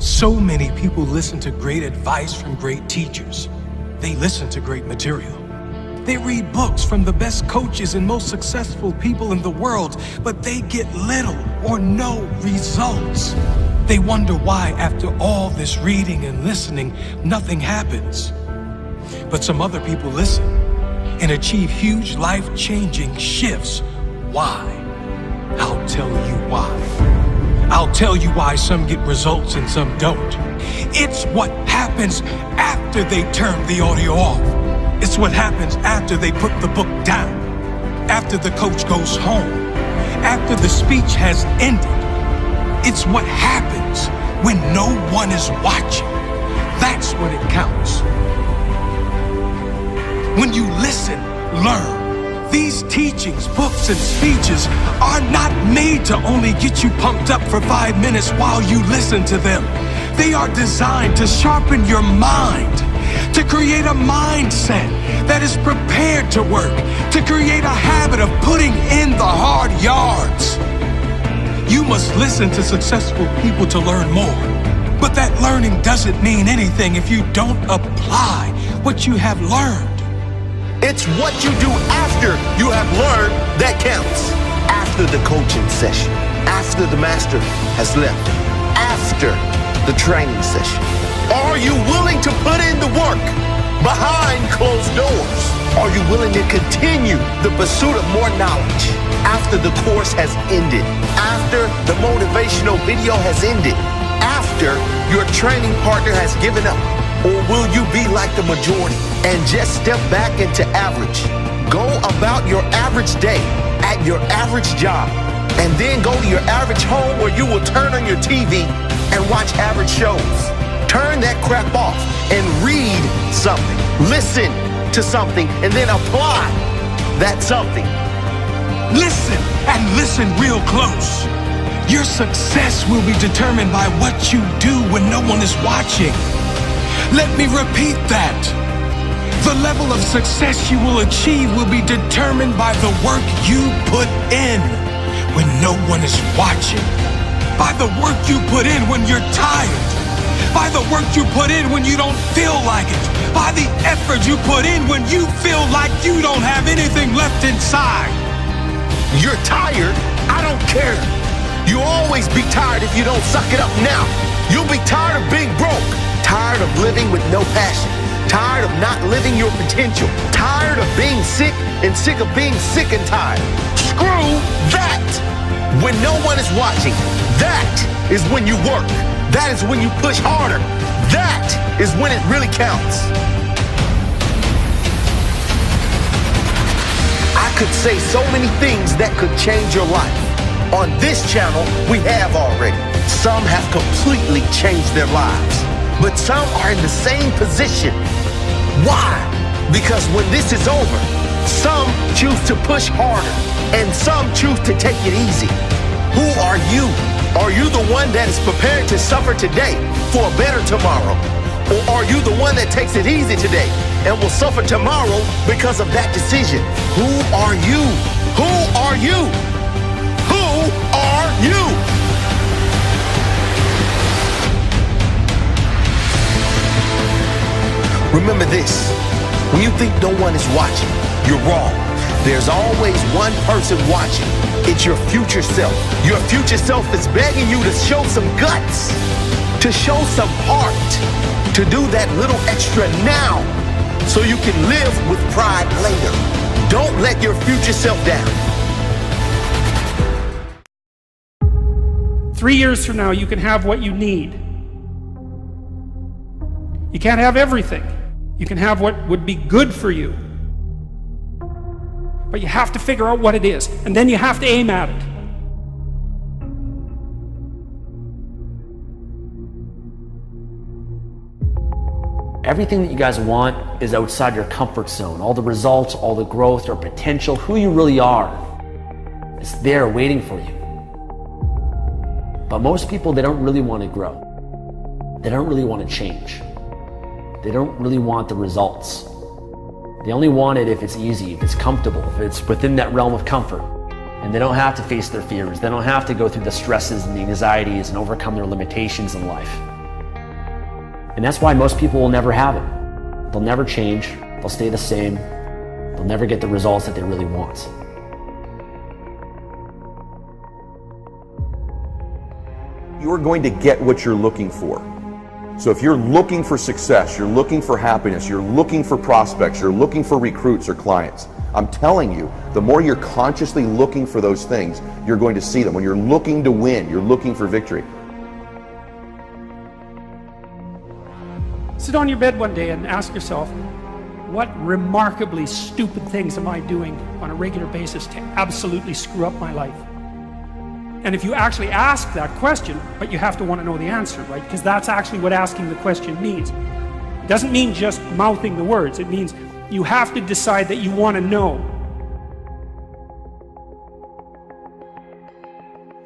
So many people listen to great advice from great teachers. They listen to great material. They read books from the best coaches and most successful people in the world, but they get little or no results. They wonder why, after all this reading and listening, nothing happens. But some other people listen and achieve huge life-changing shifts. Why? I'll tell you why. I'll tell you why some get results and some don't. It's what happens after they turn the audio off. It's what happens after they put the book down, after the coach goes home, after the speech has ended. It's what happens when no one is watching. That's when it counts. When you listen, learn. These teachings, books, and speeches are not made to only get you pumped up for 5 minutes while you listen to them. They are designed to sharpen your mind, to create a mindset that is prepared to work, to create a habit of putting in the hard yards. You must listen to successful people to learn more. But that learning doesn't mean anything if you don't apply what you have learned. It's what you do after you have learned that counts. After the coaching session, after the master has left, after the training session. Are you willing to put in the work behind closed doors? Are you willing to continue the pursuit of more knowledge after the course has ended, after the motivational video has ended, after your training partner has given up? Or will you be like the majority and just step back into average? Go about your average day at your average job and then go to your average home where you will turn on your TV and watch average shows. Turn that crap off and read something, listen to something, and then apply that something. Listen, and listen real close. Your success will be determined by what you do when no one is watching. Let me repeat that. The level of success you will achieve will be determined by the work you put in when no one is watching. By the work you put in when you're tired. By the work you put in when you don't feel like it. By the effort you put in when you feel like you don't have anything left inside. You're tired? I don't care. You'll always be tired if you don't suck it up now. You'll be tired of being broke. Tired of living with no passion. Tired of not living your potential. Tired of being sick and sick of being sick and tired. Screw that! When no one is watching, that is when you work. That is when you push harder. That is when it really counts. I could say so many things that could change your life. On this channel, we have already. Some have completely changed their lives. But some are in the same position. Why? Because when this is over, some choose to push harder and some choose to take it easy. Who are you? Are you the one that is prepared to suffer today for a better tomorrow? Or are you the one that takes it easy today and will suffer tomorrow because of that decision? Who are you? Who are you? Who are you? Remember this, when you think no one is watching, you're wrong. There's always one person watching. It's your future self. Your future self is begging you to show some guts, to show some heart, to do that little extra now so you can live with pride later. Don't let your future self down. 3 years from now, you can have what you need. You can't have everything. You can have what would be good for you. But you have to figure out what it is, and then you have to aim at it. Everything that you guys want is outside your comfort zone. All the results, all the growth, your potential, who you really are, it's there waiting for you. But most people, they don't really want to grow. They don't really want to change. They don't really want the results. They only want it if it's easy, if it's comfortable, if it's within that realm of comfort. And they don't have to face their fears. They don't have to go through the stresses and the anxieties and overcome their limitations in life. And that's why most people will never have it. They'll never change. They'll stay the same. They'll never get the results that they really want. You're going to get what you're looking for. So if you're looking for success, you're looking for happiness, you're looking for prospects, you're looking for recruits or clients, I'm telling you, the more you're consciously looking for those things, you're going to see them. When you're looking to win, you're looking for victory. Sit on your bed one day and ask yourself, what remarkably stupid things am I doing on a regular basis to absolutely screw up my life? And if you actually ask that question, but you have to want to know the answer, right? Because that's actually what asking the question means. It doesn't mean just mouthing the words. It means you have to decide that you want to know.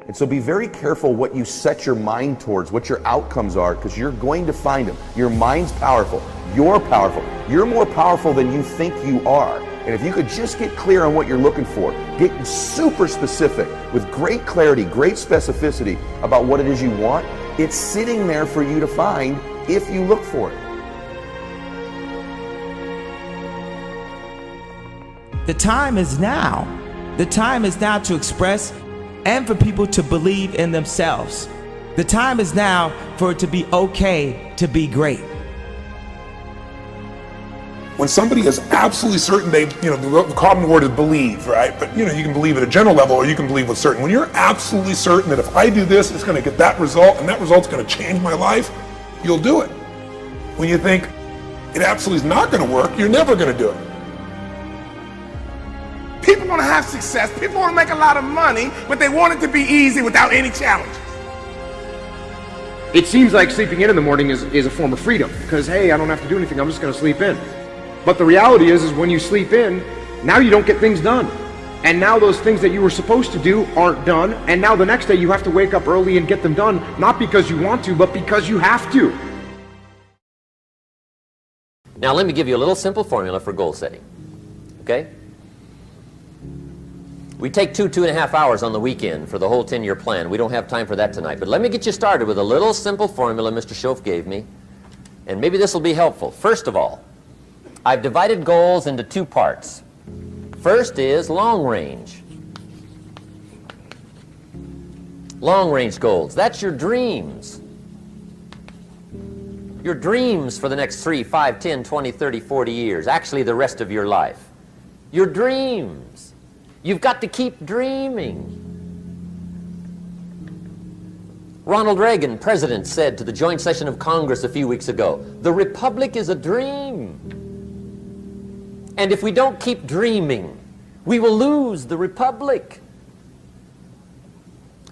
And so be very careful what you set your mind towards, what your outcomes are, because you're going to find them. Your mind's powerful. You're powerful. You're more powerful than you think you are. And if you could just get clear on what you're looking for, get super specific with great clarity, great specificity about what it is you want, it's sitting there for you to find if you look for it. The time is now. The time is now to express and for people to believe in themselves. The time is now for it to be okay to be great. When somebody is absolutely certain the common word is believe, right? But you can believe at a general level or you can believe with certain. When you're absolutely certain that if I do this, it's going to get that result and that result's going to change my life, you'll do it. When you think it absolutely is not going to work, you're never going to do it. People want to have success, people want to make a lot of money, but they want it to be easy without any challenges. It seems like sleeping in the morning is a form of freedom because, hey, I don't have to do anything, I'm just going to sleep in. But the reality is when you sleep in, now you don't get things done. And now those things that you were supposed to do aren't done. And now the next day you have to wake up early and get them done, not because you want to, but because you have to. Now let me give you a little simple formula for goal setting. Okay? We take 2.5 hours on the weekend for the whole 10-year plan. We don't have time for that tonight. But let me get you started with a little simple formula Mr. Shoaff gave me. And maybe this will be helpful. First of all, I've divided goals into two parts. First is long range. Long range goals. That's your dreams. Your dreams for the next 3, 5, 10, 20, 30, 40 years. Actually, the rest of your life. Your dreams. You've got to keep dreaming. Ronald Reagan, president, said to the joint session of Congress a few weeks ago, "The Republic is a dream. And if we don't keep dreaming, we will lose the Republic."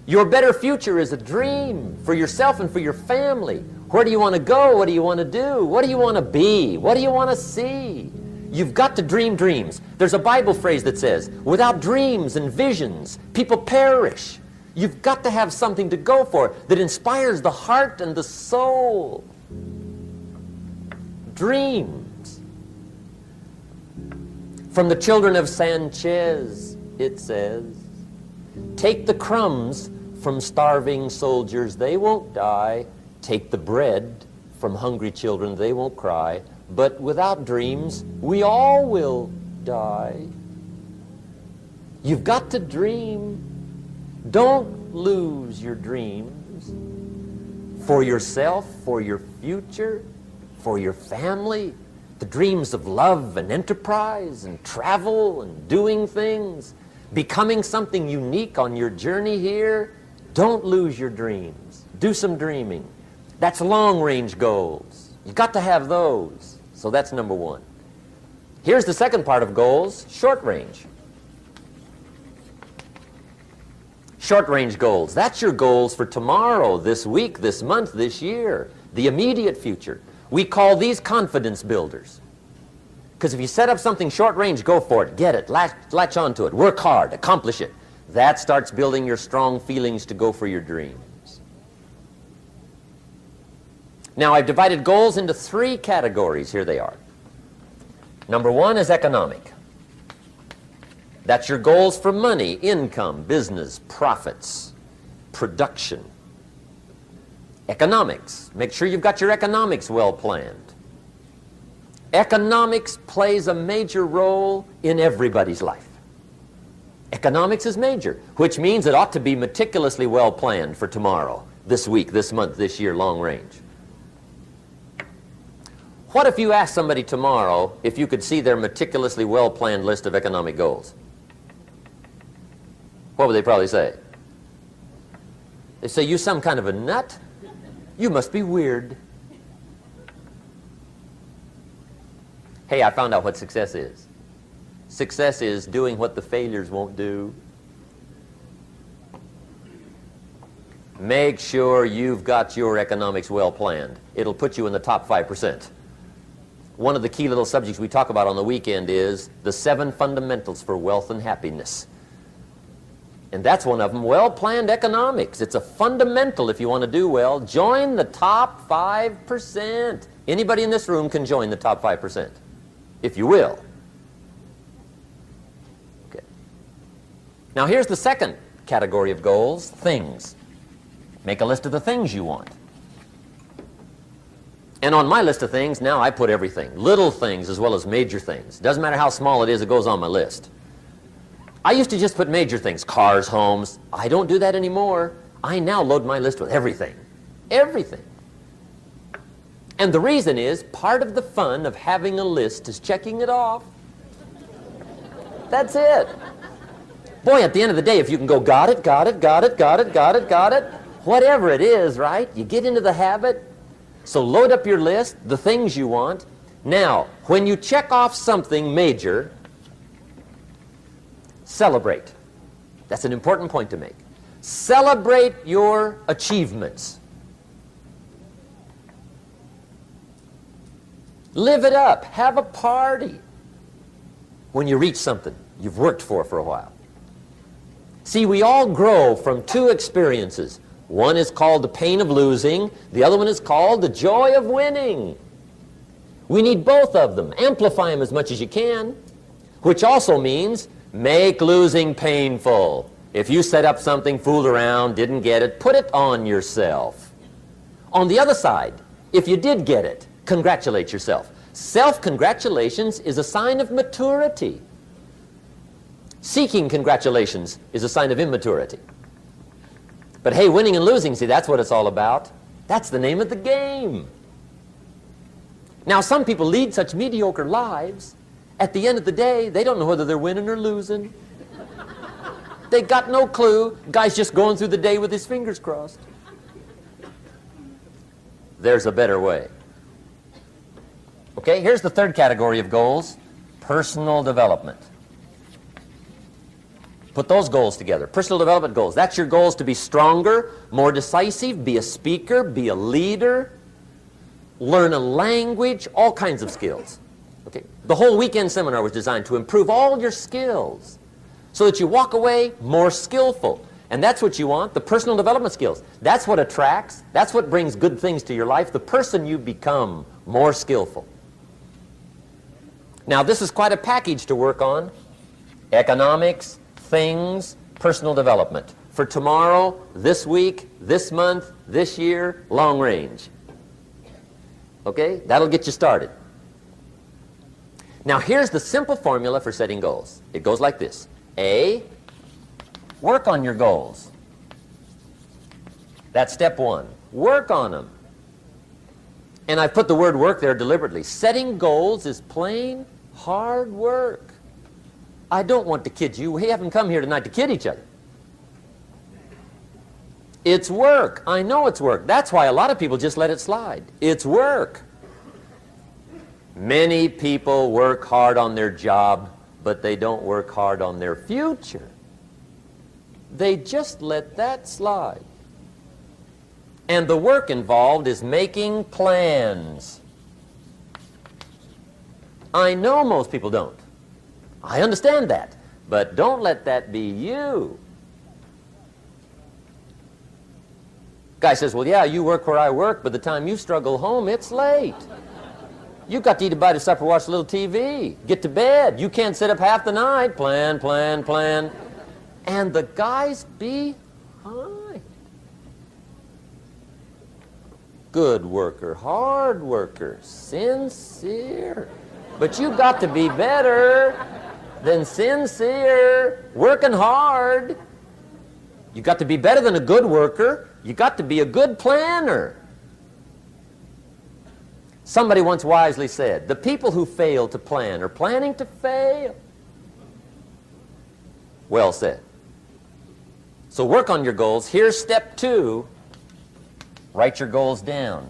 Your better future is a dream for yourself and for your family. Where do you want to go? What do you want to do? What do you want to be? What do you want to see? You've got to dream dreams. There's a Bible phrase that says, without dreams and visions, people perish. You've got to have something to go for that inspires the heart and the soul. Dreams. From the children of Sanchez, it says, take the crumbs from starving soldiers, they won't die. Take the bread from hungry children, they won't cry. But without dreams, we all will die. You've got to dream. Don't lose your dreams for yourself, for your future, for your family. The dreams of love and enterprise and travel and doing things, becoming something unique on your journey here. Don't lose your dreams. Do some dreaming. That's long-range goals. You've got to have those. So that's number one. Here's the second part of goals, short-range. Short-range goals. That's your goals for tomorrow, this week, this month, this year, the immediate future. We call these confidence builders. Because if you set up something short-range, go for it, get it, latch onto it, work hard, accomplish it. That starts building your strong feelings to go for your dreams. Now, I've divided goals into 3 categories. Here they are. Number 1 is economic. That's your goals for money, income, business, profits, production. Economics. Make sure you've got your economics well planned. Economics plays a major role in everybody's life. Economics is major, which means it ought to be meticulously well planned for tomorrow, this week, this month, this year, long range. What if you asked somebody tomorrow if you could see their meticulously well planned list of economic goals? What would they probably say? They say, you some kind of a nut? You must be weird. Hey, I found out what success is. Success is doing what the failures won't do. Make sure you've got your economics well planned. It'll put you in the top 5%. One of the key little subjects we talk about on the weekend is the 7 fundamentals for wealth and happiness. And that's one of them, well-planned economics. It's a fundamental if you want to do well. Join the top 5%. Anybody in this room can join the top 5%, if you will. Okay. Now here's the second category of goals, things. Make a list of the things you want. And on my list of things, now I put everything. Little things as well as major things. Doesn't matter how small it is, it goes on my list. I used to just put major things, cars, homes. I don't do that anymore. I now load my list with everything. Everything. And the reason is, part of the fun of having a list is checking it off. That's it. Boy, at the end of the day, if you can go, got it, got it, got it, got it, got it, got it, whatever it is, right? You get into the habit. So load up your list, the things you want. Now, when you check off something major, celebrate. That's an important point to make. Celebrate your achievements. Live it up. Have a party when you reach something you've worked for a while. See, we all grow from 2 experiences. One is called the pain of losing. The other one is called the joy of winning. We need both of them. Amplify them as much as you can, which also means make losing painful. If you set up something, fooled around, didn't get it, put it on yourself. On the other side, if you did get it, congratulate yourself. Self-congratulations is a sign of maturity. Seeking congratulations is a sign of immaturity. But hey, winning and losing, see, that's what it's all about. That's the name of the game. Now, some people lead such mediocre lives, at the end of the day, they don't know whether they're winning or losing. They got no clue. Guy's just going through the day with his fingers crossed. There's a better way. Okay, here's the third category of goals, personal development. Put those goals together. Personal development goals. That's your goals to be stronger, more decisive, be a speaker, be a leader, learn a language, all kinds of skills. Okay. The whole weekend seminar was designed to improve all your skills so that you walk away more skillful. And that's what you want, the personal development skills. That's what attracts, that's what brings good things to your life, the person you become more skillful. Now, this is quite a package to work on. Economics, things, personal development. For tomorrow, this week, this month, this year, long range. Okay? That'll get you started. Now, here's the simple formula for setting goals. It goes like this. A, work on your goals. That's step 1. Work on them. And I put the word work there deliberately. Setting goals is plain hard work. I don't want to kid you. We haven't come here tonight to kid each other. It's work. I know it's work. That's why a lot of people just let it slide. It's work. Many people work hard on their job, but they don't work hard on their future. They just let that slide. And the work involved is making plans. I know most people don't. I understand that. But don't let that be you. Guy says, well, yeah, you work where I work, but the time you struggle home, it's late. You got to eat a bite of supper, watch a little TV, get to bed. You can't sit up half the night. Plan, plan, plan. And the guy's behind. good worker, hard worker, sincere. But you got to be better than sincere, working hard. You got to be better than a good worker. You got to be a good planner. Somebody once wisely said, the people who fail to plan are planning to fail. Well said. So work on your goals. Here's step 2. Write your goals down.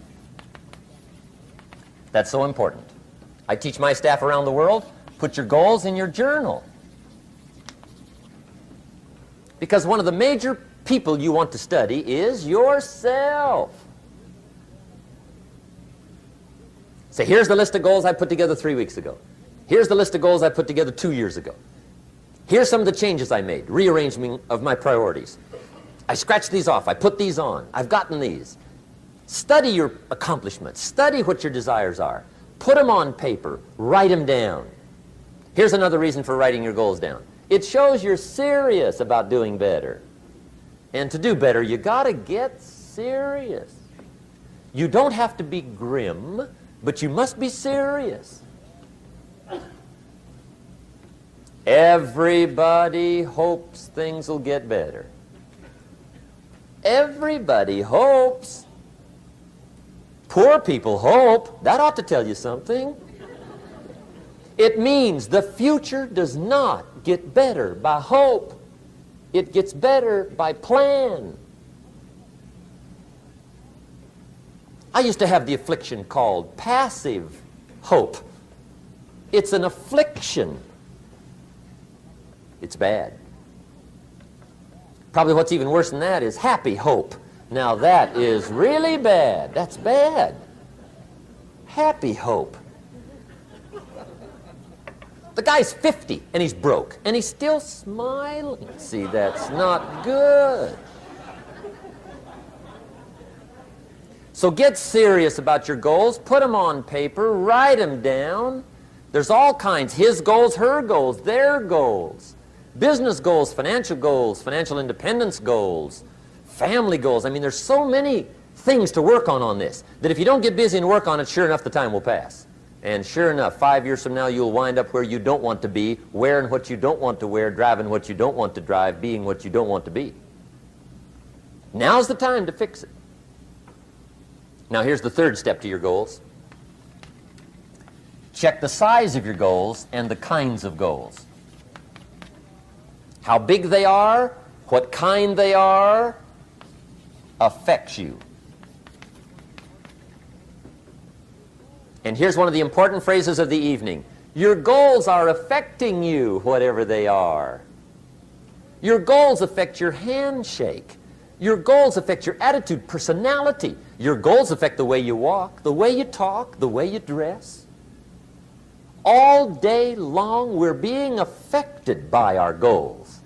That's so important. I teach my staff around the world, put your goals in your journal. Because one of the major people you want to study is yourself. So here's the list of goals I put together 3 weeks ago. Here's the list of goals I put together 2 years ago. Here's some of the changes I made, rearrangement of my priorities. I scratched these off, I put these on, I've gotten these. Study your accomplishments, study what your desires are. Put them on paper, write them down. Here's another reason for writing your goals down. It shows you're serious about doing better. And to do better, you gotta get serious. You don't have to be grim, but you must be serious. Everybody hopes things will get better. Everybody hopes. Poor people hope. That ought to tell you something. It means the future does not get better by hope. It gets better by plan. I used to have the affliction called passive hope. It's an affliction. It's bad. Probably what's even worse than that is happy hope. Now that is really bad. That's bad. Happy hope. The guy's 50 and he's broke and he's still smiling. See, that's not good. So get serious about your goals. Put them on paper. Write them down. There's all kinds. His goals, her goals, their goals. Business goals, financial independence goals, family goals. I mean, there's so many things to work on this that if you don't get busy and work on it, sure enough, the time will pass. And sure enough, 5 years from now, you'll wind up where you don't want to be, wearing what you don't want to wear, driving what you don't want to drive, being what you don't want to be. Now's the time to fix it. Now, here's the third step to your goals. Check the size of your goals and the kinds of goals. How big they are, what kind they are, affects you. And here's one of the important phrases of the evening. Your goals are affecting you, whatever they are. Your goals affect your handshake. Your goals affect your attitude, personality. Your goals affect the way you walk, the way you talk, the way you dress. All day long, we're being affected by our goals.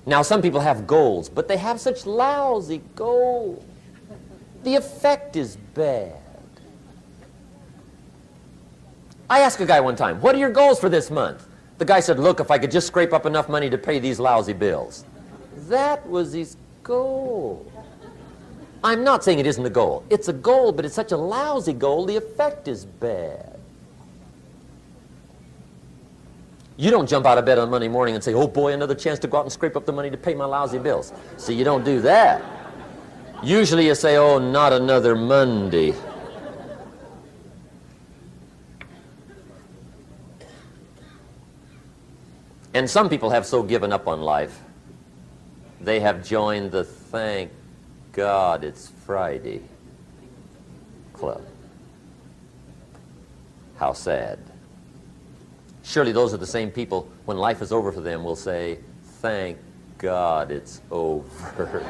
Now, some people have goals, but they have such lousy goals. The effect is bad. I asked a guy one time, what are your goals for this month? The guy said, look, if I could just scrape up enough money to pay these lousy bills. That was his goal. I'm not saying it isn't a goal. It's a goal, but it's such a lousy goal, the effect is bad. You don't jump out of bed on Monday morning and say, oh boy, another chance to go out and scrape up the money to pay my lousy bills. See, you don't do that. Usually you say, oh, not another Monday. And some people have so given up on life, they have joined the thank God it's Friday club. How sad. Surely those are the same people, when life is over for them, will say, thank God it's over.